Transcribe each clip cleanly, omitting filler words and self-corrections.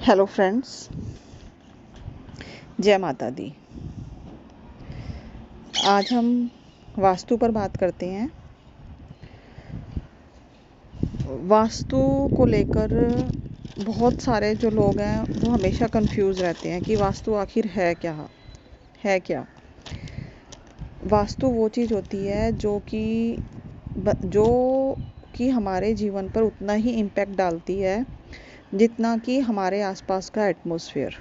Hello friends, जय माता दी। आज हम वास्तु पर बात करते हैं। वास्तु को लेकर बहुत सारे जो लोग हैं वो हमेशा कंफ्यूज रहते हैं कि वास्तु आखिर है क्या। वास्तु वो चीज़ होती है जो कि हमारे जीवन पर उतना ही इम्पैक्ट डालती है जितना कि हमारे आसपास का एटमॉस्फेयर।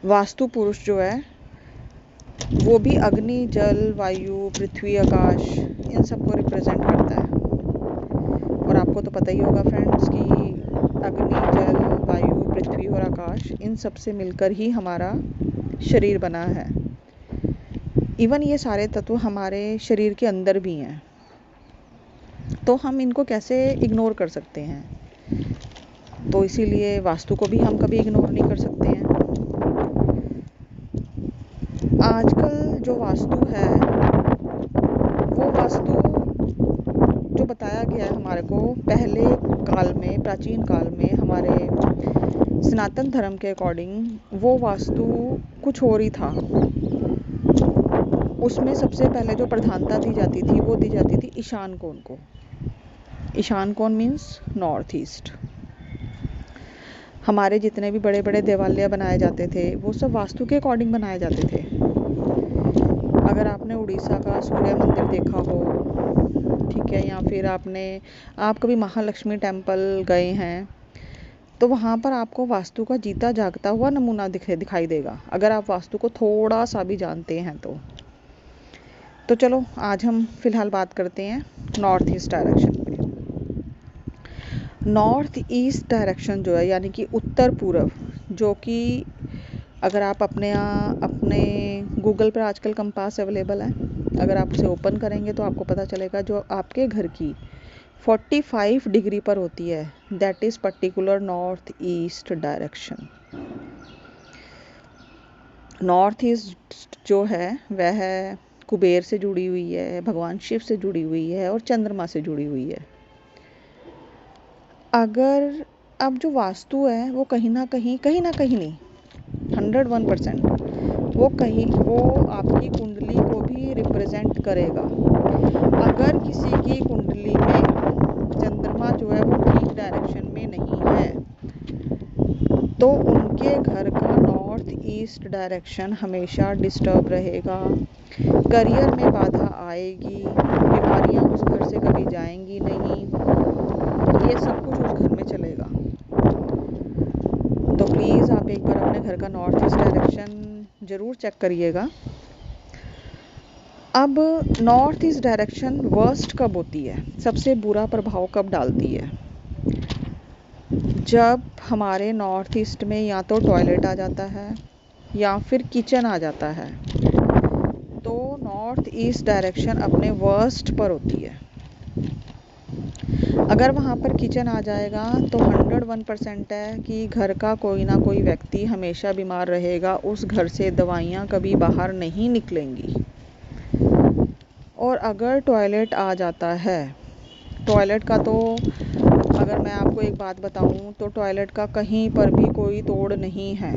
वास्तु पुरुष जो है वो भी अग्नि, जल, वायु, पृथ्वी, आकाश इन सबको रिप्रेजेंट करता है। और आपको तो पता ही होगा फ्रेंड्स कि अग्नि, जल, वायु, पृथ्वी और आकाश इन सब से मिलकर ही हमारा शरीर बना है। इवन ये सारे तत्व हमारे शरीर के अंदर भी हैं, तो हम इनको कैसे इग्नोर कर सकते हैं। तो इसीलिए वास्तु को भी हम कभी इग्नोर नहीं कर सकते हैं। आजकल जो वास्तु है वो वास्तु जो बताया गया है हमारे को पहले काल में, प्राचीन काल में हमारे सनातन धर्म के अकॉर्डिंग वो वास्तु कुछ और ही था। उसमें सबसे पहले जो प्रधानता दी जाती थी वो दी जाती थी ईशान कोण को। ईशान कोण मीन्स नॉर्थ ईस्ट। हमारे जितने भी बड़े बड़े देवालय बनाए जाते थे वो सब वास्तु के अकॉर्डिंग बनाए जाते थे। अगर आपने उड़ीसा का सूर्य मंदिर देखा हो, ठीक है, या फिर आप कभी महालक्ष्मी टेम्पल गए हैं तो वहाँ पर आपको वास्तु का जीता जागता हुआ नमूना दिखाई देगा, अगर आप वास्तु को थोड़ा सा भी जानते हैं तो चलो आज हम फिलहाल बात करते हैं नॉर्थ ईस्ट डायरेक्शन पे। नॉर्थ ईस्ट डायरेक्शन जो है यानी कि उत्तर पूर्व, जो कि अगर आप अपने गूगल पर आजकल कंपास अवेलेबल है, अगर आप उसे ओपन करेंगे तो आपको पता चलेगा जो आपके घर की 45 डिग्री पर होती है, that is particular north east direction. North east जो है वह कुबेर से जुड़ी हुई है, भगवान शिव से जुड़ी हुई है और चंद्रमा से जुड़ी हुई है। अगर अब जो वास्तु है वो कहीं ना कहीं नहीं, 101% वो आपकी कुंडली को भी रिप्रेजेंट करेगा। अगर किसी की कुंडली में चंद्रमा जो है वो ठीक डायरेक्शन में नहीं है तो उनके घर का नॉर्थ ईस्ट डायरेक्शन हमेशा डिस्टर्ब रहेगा, करियर में बाधा आएगी, बीमारियां उस घर से कभी जाएंगी नहीं, ये सब कुछ उस घर में चलेगा। तो प्लीज़ आप एक बार अपने घर का नॉर्थ ईस्ट डायरेक्शन ज़रूर चेक करिएगा। अब नॉर्थ ईस्ट डायरेक्शन वर्स्ट कब होती है, सबसे बुरा प्रभाव कब डालती है? जब हमारे नॉर्थ ईस्ट में या तो टॉयलेट आ जाता है या फिर किचन आ जाता है, तो नॉर्थ ईस्ट डायरेक्शन अपने वर्स्ट पर होती है। अगर वहाँ पर किचन आ जाएगा तो 101% है कि घर का कोई ना कोई व्यक्ति हमेशा बीमार रहेगा, उस घर से दवाइयाँ कभी बाहर नहीं निकलेंगी। और अगर टॉयलेट आ जाता है, टॉयलेट का तो अगर मैं आपको एक बात बताऊं तो टॉयलेट का कहीं पर भी कोई तोड़ नहीं है।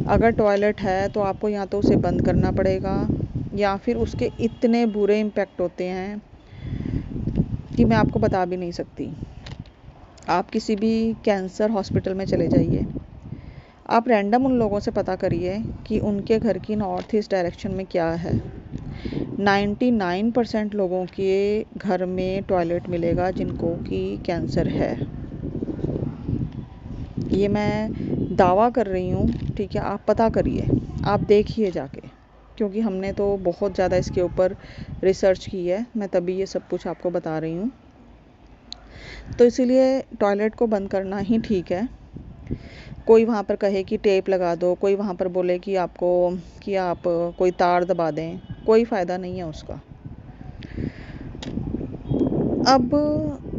अगर टॉयलेट है तो आपको या तो उसे बंद करना पड़ेगा या फिर उसके इतने बुरे इम्पैक्ट होते हैं कि मैं आपको बता भी नहीं सकती। आप किसी भी कैंसर हॉस्पिटल में चले जाइए, आप रैंडम उन लोगों से पता करिए कि उनके घर की नॉर्थ ईस्ट डायरेक्शन में क्या है। 99% लोगों के घर में टॉयलेट मिलेगा जिनको कि कैंसर है। ये मैं दावा कर रही हूँ, ठीक है, आप पता करिए, आप देखिए जाके, क्योंकि हमने तो बहुत ज़्यादा इसके ऊपर रिसर्च की है, मैं तभी ये सब कुछ आपको बता रही हूँ। तो इसीलिए टॉयलेट को बंद करना ही ठीक है। कोई वहाँ पर कहे कि टेप लगा दो, कोई वहाँ पर बोले कि आप कोई तार दबा दें, कोई फ़ायदा नहीं है उसका। अब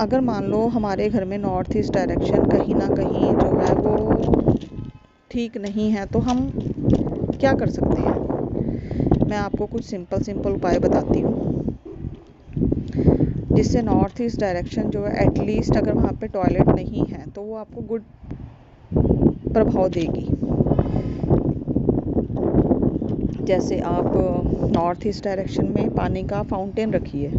अगर मान लो हमारे घर में नॉर्थ ईस्ट डायरेक्शन कहीं ना कहीं जो है वो ठीक नहीं है तो हम क्या कर सकते हैं? मैं आपको कुछ सिंपल उपाय बताती हूँ। जिससे नॉर्थ ईस्ट डायरेक्शन जो है एटलीस्ट अगर वहाँ पे टॉयलेट नहीं है तो वो आपको गुड प्रभाव देगी। जैसे आप नॉर्थ ईस्ट डायरेक्शन में पानी का फाउंटेन रखिए।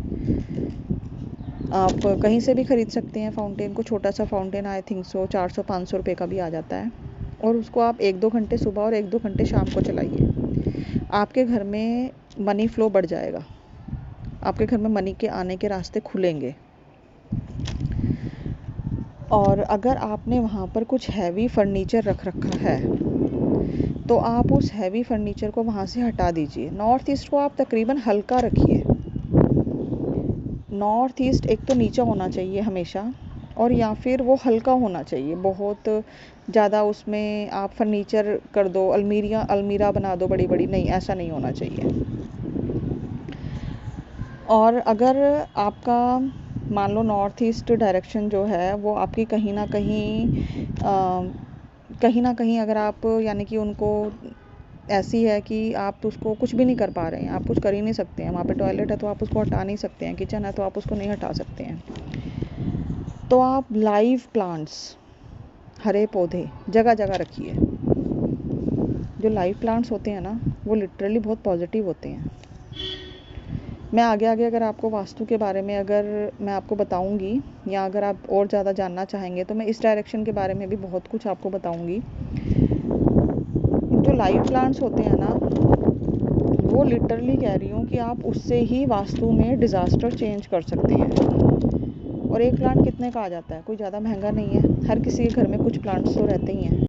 आप कहीं से भी ख़रीद सकते हैं फाउंटेन को। छोटा सा फाउंटेन आई थिंक सो 400-500 रुपये का भी आ जाता है। और उसको आप 1-2 घंटे सुबह और 1-2 घंटे शाम को चलाइए। आपके घर में मनी फ्लो बढ़ जाएगा। आपके घर में मनी के आने के रास्ते खुलेंगे। और अगर आपने वहाँ पर कुछ हैवी फर्नीचर रख रखा है तो आप उस हैवी फर्नीचर को वहाँ से हटा दीजिए। नॉर्थ ईस्ट को आप तकरीबन हल्का रखिए। नॉर्थ ईस्ट एक तो नीचा होना चाहिए हमेशा, और या फिर वो हल्का होना चाहिए। बहुत ज़्यादा उसमें आप फर्नीचर कर दो, अलमीरा बना दो बड़ी बड़ी, नहीं, ऐसा नहीं होना चाहिए। और अगर आपका मान लो नॉर्थ ईस्ट डायरेक्शन जो है वो आपकी कहीं ना कहीं अगर आप यानी कि उनको ऐसी है कि आप उसको कुछ भी नहीं कर पा रहे हैं, आप कुछ कर ही नहीं सकते हैं। वहाँ पे टॉयलेट है तो आप उसको हटा नहीं सकते हैं, किचन है तो आप उसको नहीं हटा सकते हैं, तो आप लाइव प्लांट्स, हरे पौधे जगह जगह रखिए। जो लाइव प्लांट्स होते हैं ना वो लिटरली बहुत पॉजिटिव होते हैं। मैं आगे अगर आपको वास्तु के बारे में अगर मैं आपको बताऊंगी, या अगर आप और ज़्यादा जानना चाहेंगे तो मैं इस डायरेक्शन के बारे में भी बहुत कुछ आपको बताऊंगी। जो लाइव प्लांट्स होते हैं ना, वो लिटरली कह रही हूँ कि आप उससे ही वास्तु में डिज़ास्टर चेंज कर सकते हैं। और एक प्लांट कितने का आ जाता है, कोई ज़्यादा महंगा नहीं है। हर किसी के घर में कुछ प्लांट्स तो रहते ही हैं।